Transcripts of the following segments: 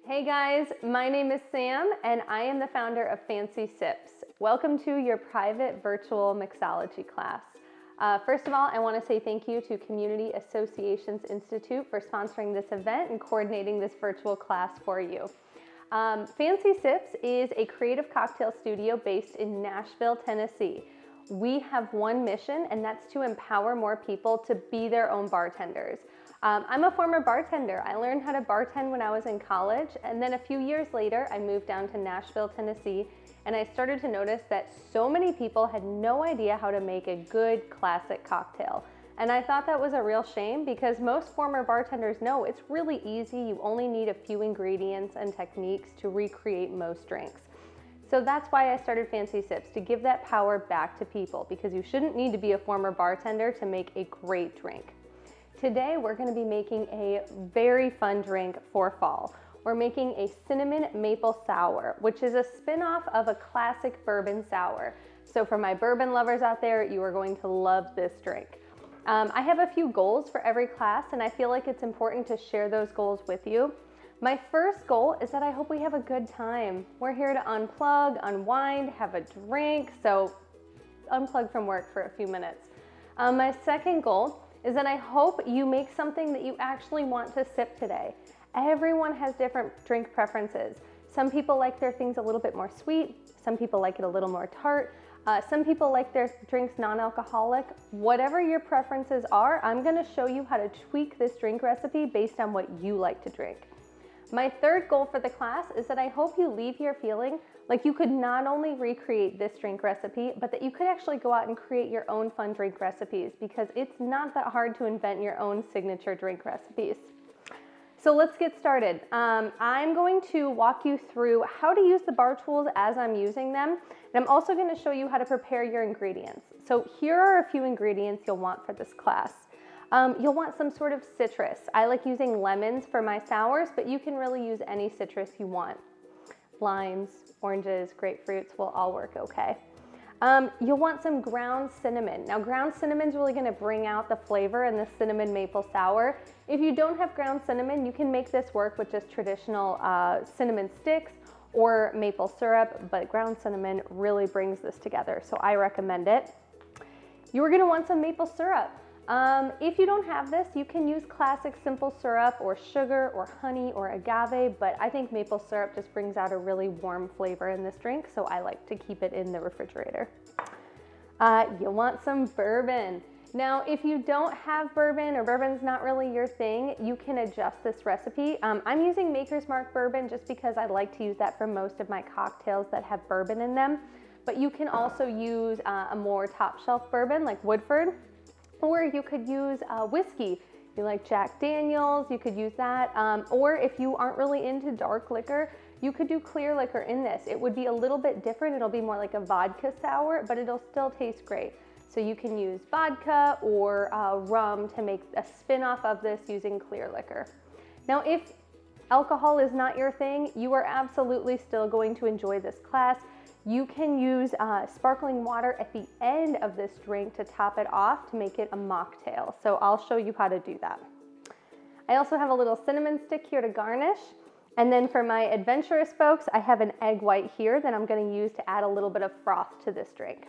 Hey guys, my name is Sam and I am the founder of Fancy Sips. Welcome to your private virtual mixology class. First of all, I want to say thank you to Community Associations Institute for sponsoring this event and coordinating this virtual class for you. Fancy Sips is a creative cocktail studio based in Nashville, Tennessee. We have one mission, and that's to empower more people to be their own bartenders. I'm a former bartender. I learned how to bartend when I was in college, and then a few years later, I moved down to Nashville, Tennessee, and I started to notice that so many people had no idea how to make a good classic cocktail. And I thought that was a real shame because most former bartenders know it's really easy. You only need a few ingredients and techniques to recreate most drinks. So that's why I started Fancy Sips, to give that power back to people, because you shouldn't need to be a former bartender to make a great drink. Today, we're going to be making a very fun drink for fall. We're making a cinnamon maple sour, which is a spin-off of a classic bourbon sour. So for my bourbon lovers out there, you are going to love this drink. I have a few goals for every class, and I feel like it's important to share those goals with you. My first goal is that I hope we have a good time. We're here to unplug, unwind, have a drink, so unplug from work for a few minutes. My second goal is that I hope you make something that you actually want to sip today. Everyone has different drink preferences. Some people like their things a little bit more sweet. Some people like it a little more tart. Some people like their drinks non-alcoholic. Whatever your preferences are, I'm gonna show you how to tweak this drink recipe based on what you like to drink. My third goal for the class is that I hope you leave here feeling like you could not only recreate this drink recipe, but that you could actually go out and create your own fun drink recipes, because it's not that hard to invent your own signature drink recipes. So let's get started. I'm going to walk you through how to use the bar tools as I'm using them, and I'm also going to show you how to prepare your ingredients. So here are a few ingredients you'll want for this class. You'll want some sort of citrus. I like using lemons for my sours, but you can really use any citrus you want. Limes, oranges, grapefruits will all work okay. You'll want some ground cinnamon. Now, ground cinnamon is really going to bring out the flavor in the cinnamon maple sour. If you don't have ground cinnamon, you can make this work with just traditional cinnamon sticks or maple syrup, but ground cinnamon really brings this together, so I recommend it. You're going to want some maple syrup. If you don't have this, you can use classic simple syrup or sugar or honey or agave, but I think maple syrup just brings out a really warm flavor in this drink, so I like to keep it in the refrigerator. You'll want some bourbon. Now, if you don't have bourbon, or bourbon's not really your thing, you can adjust this recipe. I'm using Maker's Mark bourbon just because I like to use that for most of my cocktails that have bourbon in them, but you can also use a more top shelf bourbon like Woodford. Or you could use whiskey. You like Jack Daniels, you could use that. Or if you aren't really into dark liquor, you could do clear liquor in this. It would be a little bit different. It'll be more like a vodka sour, but it'll still taste great. So you can use vodka or rum to make a spin-off of this using clear liquor. Now, if alcohol is not your thing, you are absolutely still going to enjoy this class. You can use sparkling water at the end of this drink to top it off to make it a mocktail. So I'll show you how to do that. I also have a little cinnamon stick here to garnish. And then for my adventurous folks, I have an egg white here that I'm going to use to add a little bit of froth to this drink.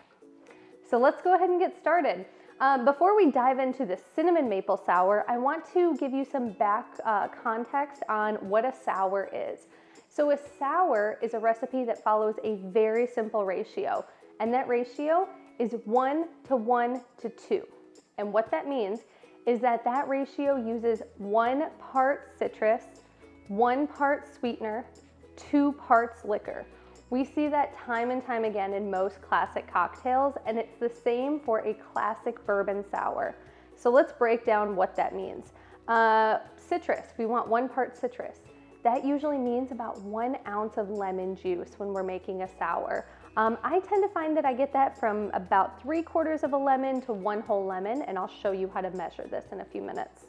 So let's go ahead and get started. Before we dive into the cinnamon maple sour, I want to give you some back context on what a sour is. So a sour is a recipe that follows a very simple ratio, and that ratio is 1 to 1 to 2. And what that means is that that ratio uses 1 part citrus, 1 part sweetener, 2 parts liquor. We see that time and time again in most classic cocktails, and it's the same for a classic bourbon sour. So let's break down what that means. Citrus, we want 1 part citrus. That usually means about 1 ounce of lemon juice when we're making a sour. I tend to find that I get that from about 3/4 of a lemon to 1 whole lemon, and I'll show you how to measure this in a few minutes.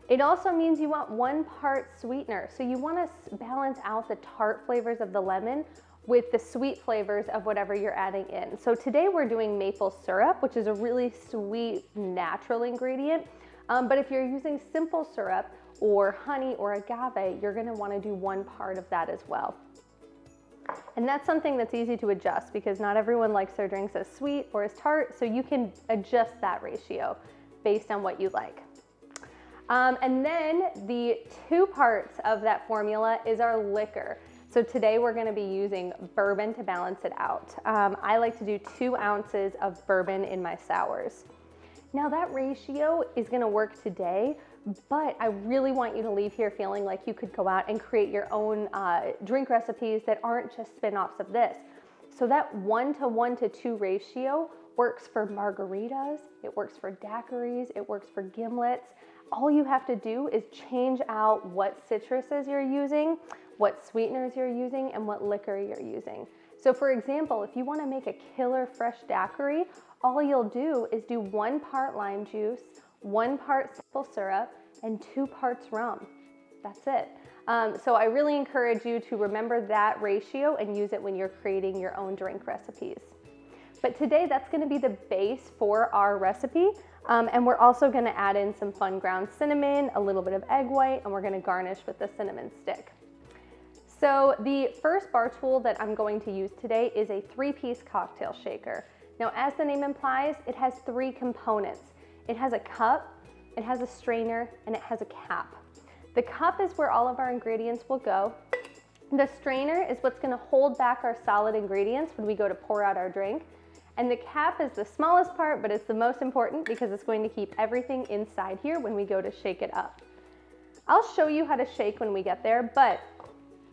It also means you want 1 part sweetener. So you want to balance out the tart flavors of the lemon with the sweet flavors of whatever you're adding in. So today we're doing maple syrup, which is a really sweet, natural ingredient. But if you're using simple syrup or honey or agave, you're gonna wanna do 1 part of that as well. And that's something that's easy to adjust because not everyone likes their drinks as sweet or as tart, so you can adjust that ratio based on what you like. And then the 2 parts of that formula is our liquor. So today we're gonna be using bourbon to balance it out. I like to do 2 ounces of bourbon in my sours. Now that ratio is gonna work today, but I really want you to leave here feeling like you could go out and create your own drink recipes that aren't just spin-offs of this. So that 1 to 1 to 2 ratio works for margaritas, it works for daiquiris, it works for gimlets. All you have to do is change out what citruses you're using, what sweeteners you're using, and what liquor you're using. So for example, if you want to make a killer fresh daiquiri, all you'll do is do 1 part lime juice, 1 part simple syrup, and 2 parts rum. That's it. So I really encourage you to remember that ratio and use it when you're creating your own drink recipes. But today that's going to be the base for our recipe. And we're also going to add in some fun ground cinnamon, a little bit of egg white, and we're going to garnish with the cinnamon stick. So the first bar tool that I'm going to use today is a 3-piece cocktail shaker. Now, as the name implies, it has 3 components. It has a cup, it has a strainer, and it has a cap. The cup is where all of our ingredients will go. The strainer is what's going to hold back our solid ingredients when we go to pour out our drink. And the cap is the smallest part, but it's the most important because it's going to keep everything inside here when we go to shake it up. I'll show you how to shake when we get there, but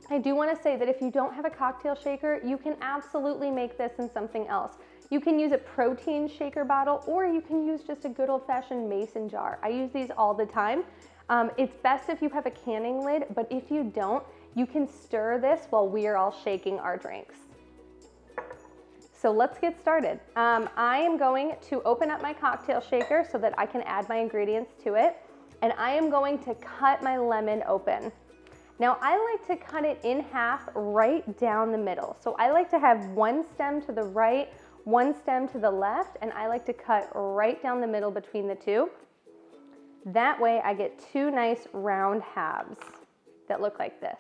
I do want to say that if you don't have a cocktail shaker, you can absolutely make this in something else. You can use a protein shaker bottle, or you can use just a good old-fashioned mason jar. I use these all the time. It's best if you have a canning lid, but if you don't, you can stir this while we are all shaking our drinks. So let's get started. I am going to open up my cocktail shaker so that I can add my ingredients to it. And I am going to cut my lemon open. Now I like to cut it in half right down the middle. So I like to have 1 stem to the right, 1 stem to the left, and I like to cut right down the middle between the 2. That way I get 2 nice round halves that look like this.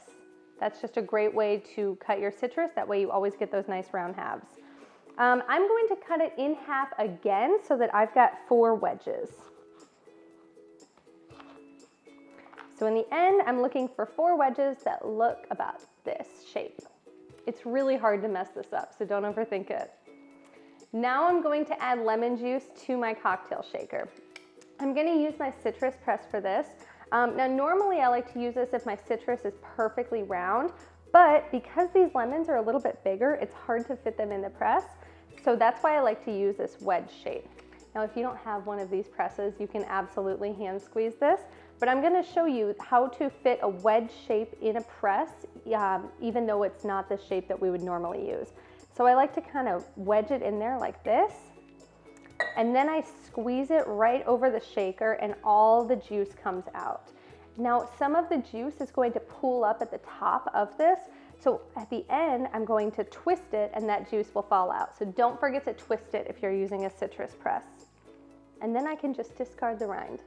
That's just a great way to cut your citrus. That way you always get those nice round halves. I'm going to cut it in half again so that I've got 4 wedges. So in the end, I'm looking for 4 wedges that look about this shape. It's really hard to mess this up, so don't overthink it. Now I'm going to add lemon juice to my cocktail shaker. I'm going to use my citrus press for this. Now normally I like to use this if my citrus is perfectly round, but because these lemons are a little bit bigger, it's hard to fit them in the press. So that's why I like to use this wedge shape. Now, if you don't have one of these presses, you can absolutely hand squeeze this, but I'm gonna show you how to fit a wedge shape in a press, even though it's not the shape that we would normally use. So I like to kind of wedge it in there like this, and then I squeeze it right over the shaker and all the juice comes out. Now, some of the juice is going to pool up at the top of this, so at the end, I'm going to twist it and that juice will fall out. So don't forget to twist it if you're using a citrus press. And then I can just discard the rind.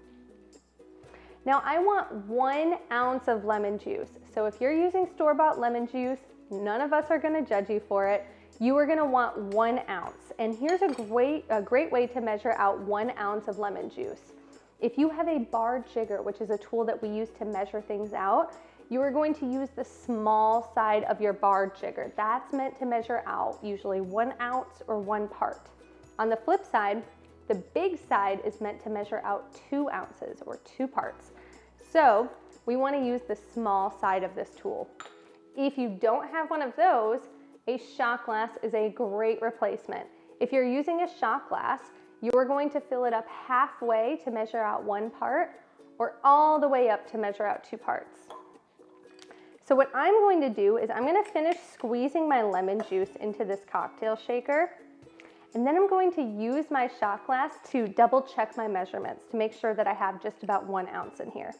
Now I want 1 ounce of lemon juice. So if you're using store-bought lemon juice, none of us are gonna judge you for it. You are gonna want 1 ounce. And here's a great way to measure out 1 ounce of lemon juice. If you have a bar jigger, which is a tool that we use to measure things out, you are going to use the small side of your bar jigger. That's meant to measure out usually 1 ounce or 1 part. On the flip side, the big side is meant to measure out 2 ounces or 2 parts. So we want to use the small side of this tool. If you don't have one of those, a shot glass is a great replacement. If you're using a shot glass, you are going to fill it up halfway to measure out 1 part or all the way up to measure out 2 parts. So what I'm going to do is I'm going to finish squeezing my lemon juice into this cocktail shaker, and then I'm going to use my shot glass to double check my measurements to make sure that I have just about 1 ounce in here.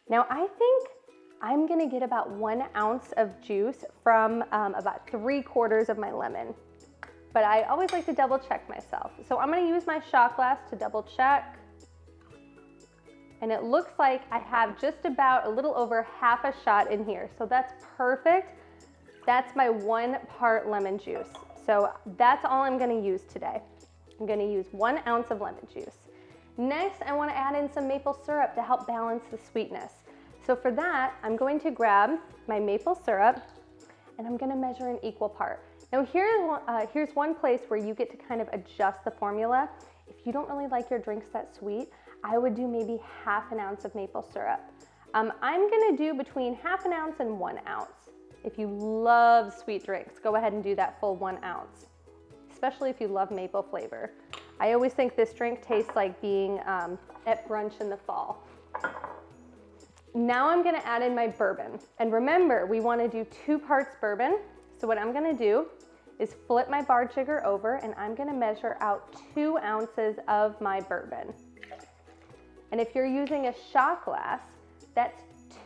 Now I think I'm going to get about 1 ounce of juice from about 3/4 of my lemon. but I always like to double check myself. So I'm gonna use my shot glass to double check. And it looks like I have just about a little over half a shot in here. So that's perfect. That's my 1 part lemon juice. So that's all I'm gonna use today. I'm gonna use 1 ounce of lemon juice. Next, I wanna add in some maple syrup to help balance the sweetness. So for that, I'm going to grab my maple syrup and I'm gonna measure an equal part. Now here's one place where you get to kind of adjust the formula. If you don't really like your drinks that sweet, I would do maybe half an ounce of maple syrup. I'm gonna do between half an ounce and 1 ounce. If you love sweet drinks, go ahead and do that full 1 ounce, especially if you love maple flavor. I always think this drink tastes like being at brunch in the fall. Now I'm gonna add in my bourbon. And remember, we wanna do 2 parts bourbon. So what I'm gonna do is flip my bar jigger over and I'm gonna measure out 2 ounces of my bourbon. And if you're using a shot glass, that's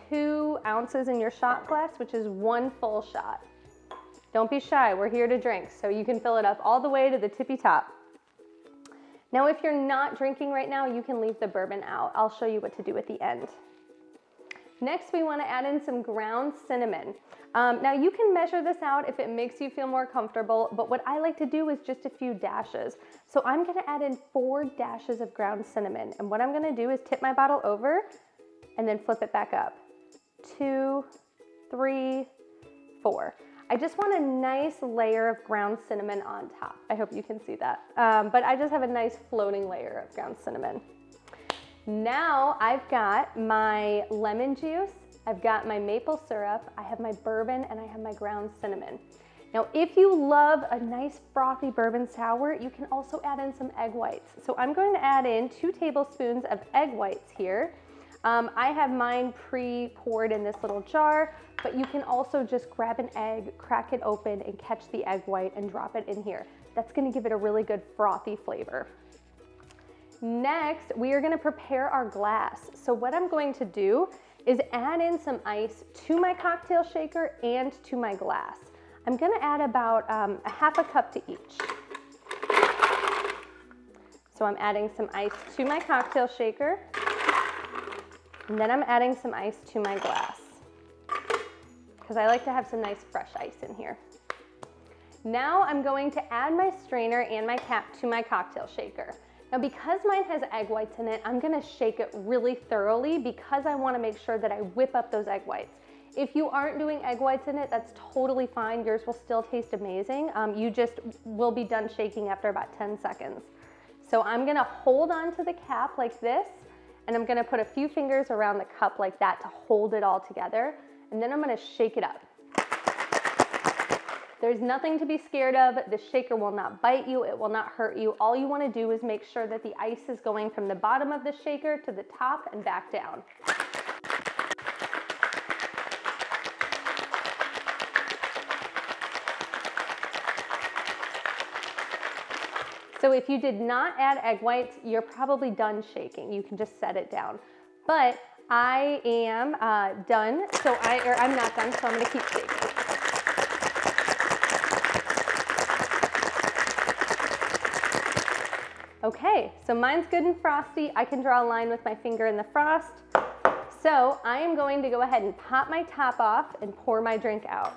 2 ounces in your shot glass, which is 1 full shot. Don't be shy, we're here to drink, so you can fill it up all the way to the tippy top. Now, if you're not drinking right now, you can leave the bourbon out. I'll show you what to do at the end. Next, we wanna add in some ground cinnamon. Now you can measure this out if it makes you feel more comfortable, but what I like to do is just a few dashes. So I'm gonna add in 4 dashes of ground cinnamon. And what I'm gonna do is tip my bottle over and then flip it back up. 2, 3, 4. I just want a nice layer of ground cinnamon on top. I hope you can see that. But I just have a nice floating layer of ground cinnamon. Now I've got my lemon juice, I've got my maple syrup, I have my bourbon, and I have my ground cinnamon. Now, if you love a nice frothy bourbon sour, you can also add in some egg whites. So I'm going to add in 2 tablespoons of egg whites here. I have mine pre-poured in this little jar, but you can also just grab an egg, crack it open, and catch the egg white and drop it in here. That's gonna give it a really good frothy flavor. Next, we are gonna prepare our glass. So what I'm going to do is add in some ice to my cocktail shaker and to my glass. I'm gonna add about a half a cup to each. So I'm adding some ice to my cocktail shaker, and then I'm adding some ice to my glass, because I like to have some nice fresh ice in here. Now I'm going to add my strainer and my cap to my cocktail shaker. Now, because mine has egg whites in it, I'm gonna shake it really thoroughly because I wanna make sure that I whip up those egg whites. If you aren't doing egg whites in it, that's totally fine. Yours will still taste amazing. You just will be done shaking after about 10 seconds. So I'm gonna hold on to the cap like this, and I'm gonna put a few fingers around the cup like that to hold it all together, and then I'm gonna shake it up. There's nothing to be scared of. The shaker will not bite you. It will not hurt you. All you want to do is make sure that the ice is going from the bottom of the shaker to the top and back down. So if you did not add egg whites, you're probably done shaking. You can just set it down. But I am done, I'm not done, so I'm gonna keep shaking. Okay, so mine's good and frosty. I can draw a line with my finger in the frost. So I am going to go ahead and pop my top off and pour my drink out.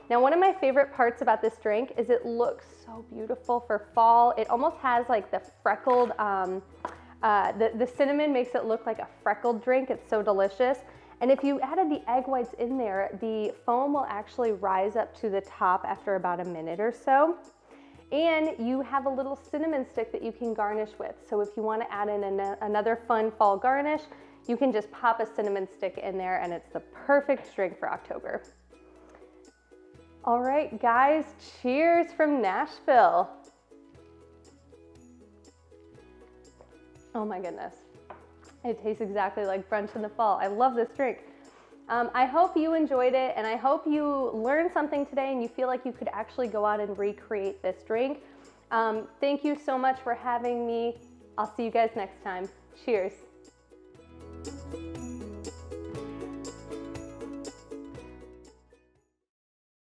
Now, one of my favorite parts about this drink is it looks so beautiful for fall. It almost has like the freckled, the cinnamon makes it look like a freckled drink. It's so delicious. And if you added the egg whites in there, the foam will actually rise up to the top after about a minute or so. And you have a little cinnamon stick that you can garnish with. So if you want to add in another fun fall garnish, you can just pop a cinnamon stick in there and it's the perfect drink for October. All right, guys, cheers from Nashville. Oh my goodness. It tastes exactly like brunch in the fall. I love this drink. I hope you enjoyed it, and I hope you learned something today and you feel like you could actually go out and recreate this drink. Thank you so much for having me. I'll see you guys next time. Cheers.